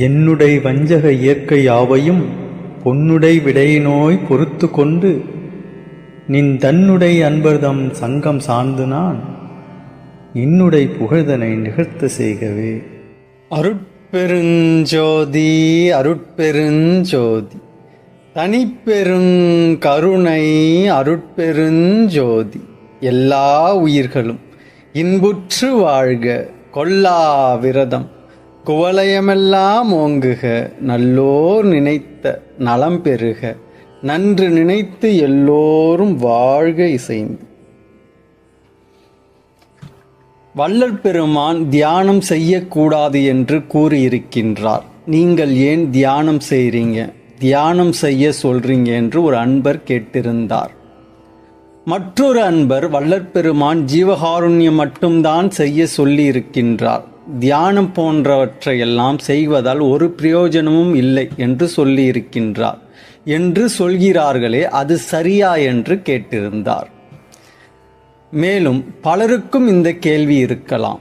என்னுடை வஞ்சக இயற்கை யாவையும் பொன்னுடை விடையினோய் பொறுத்து கொண்டு நின் தன்னுடை அன்பர்தம் சங்கம் சார்ந்து நான் இன்னுடை புகழ்தனை நிகழ்த்த செய்கவே. அருட்பெருஞ்சோதி அருட்பெருஞ்சோதி தனிப்பெருங்கருணை அருட்பெருஞ்சோதி எல்லா உயிர்களும் இன்புற்று வாழ்க கொல்லா விரதம் குவலயமெல்லாம் ஓங்குக நல்லோர் நினைத்த நலம் பெறுக நன்று நினைத்து எல்லோரும் வாழ்க இசைந்து. வள்ளல் பெருமான் தியானம் செய்யக்கூடாது என்று கூறியிருக்கின்றார். நீங்கள் ஏன் தியானம் செய்கிறீங்க, தியானம் செய்ய சொல்றீங்க என்று ஒரு அன்பர் கேட்டிருந்தார். மற்றொரு அன்பர் வள்ளல் பெருமான் ஜீவகாருண்யம் மட்டும்தான் செய்ய சொல்லி இருக்கின்றார், தியானம் போன்றவற்றையெல்லாம் செய்வதால் ஒரு பிரயோஜனமும் இல்லை என்று சொல்லி இருக்கின்றார் என்று சொல்கிறார்களே, அது சரியா என்று கேட்டிருந்தார். மேலும் பலருக்கும் இந்த கேள்வி இருக்கலாம்.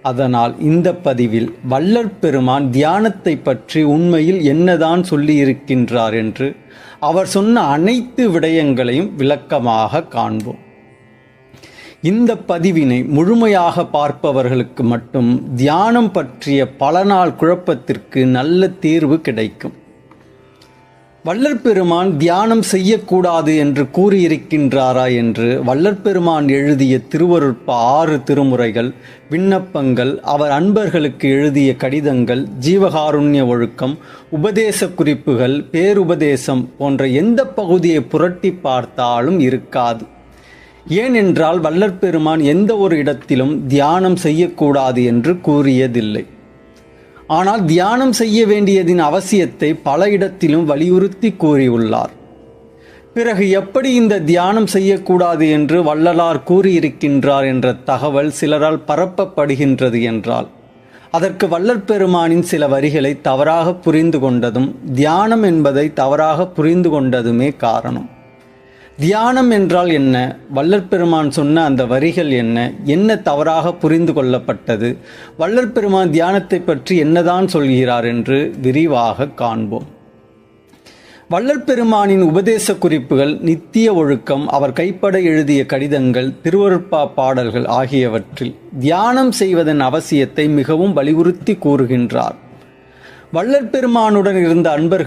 அதனால் இந்த பதிவில் வள்ளல் பெருமான் தியானத்தை பற்றி உண்மையில் என்னதான் சொல்லி இருக்கின்றார் என்று அவர் சொன்ன அனைத்து விடயங்களையும் விளக்கமாக காண்போம். இந்த பதிவினை முழுமையாக பார்ப்பவர்களுக்கு மட்டும் தியானம் பற்றிய பல நாள் குழப்பத்திற்கு நல்ல தீர்வு கிடைக்கும். வள்ளல் பெருமான் தியானம் செய்யக்கூடாது என்று கூறியிருக்கின்றாரா என்று வள்ளல் பெருமான் எழுதிய திருவருட்பா 6 திருமுறைகள், விண்ணப்பங்கள், அவர் அன்பர்களுக்கு எழுதிய கடிதங்கள், ஜீவகாருண்ய ஒழுக்கம், உபதேச குறிப்புகள், பேருபதேசம் போன்ற எந்த பகுதியை புரட்டி பார்த்தாலும் இருக்காது. ஏனென்றால் வள்ளல் பெருமான் எந்த ஒரு இடத்திலும் தியானம் செய்யக்கூடாது என்று கூறியதில்லை. ஆனால் தியானம் செய்ய வேண்டியதின் அவசியத்தை பல இடத்திலும் வலியுறுத்தி கூறியுள்ளார். பிறகு எப்படி இந்த தியானம் செய்யக்கூடாது என்று வள்ளலார் கூறியிருக்கின்றார் என்ற தகவல் சிலரால் பரப்பப்படுகின்றது என்றால் அதற்கு வள்ளல் பெருமானின் சில வரிகளை தவறாக புரிந்து கொண்டதும் தியானம் என்பதை தவறாக புரிந்து கொண்டதுமே காரணம். தியானம் என்றால் என்ன, வள்ளல் பெருமான் சொன்ன அந்த வரிகள் என்ன தவறாக புரிந்து கொள்ளப்பட்டது, வள்ளல் பெருமான் தியானத்தை பற்றி என்னதான் சொல்கிறார் என்று விரிவாக காண்போம். வள்ளல் பெருமானின் உபதேச குறிப்புகள், நித்திய ஒழுக்கம், அவர் கைப்பட எழுதிய கடிதங்கள், திருவருட்பா பாடல்கள் ஆகியவற்றில் தியானம் செய்வதன் அவசியத்தை மிகவும் வலியுறுத்தி கூறுகின்றார். வள்ளல் பெருமானுடன் இருந்த அன்பர்கள்